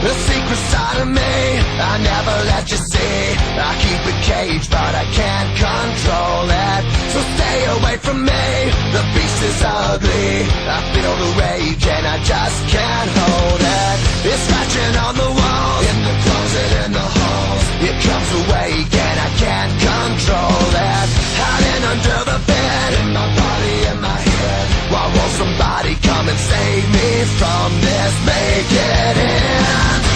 a secret side of me I never let you see. I keep it caged but I can't control it. So stay away from me, the beast is ugly. I feel the rage and I just can't hold it. It's scratching on the walls, in the closet, in the halls. It comes awake and I can't control it. Hiding under the bed, in my body, in my head. Why won't somebody come and save me from this? Make it end.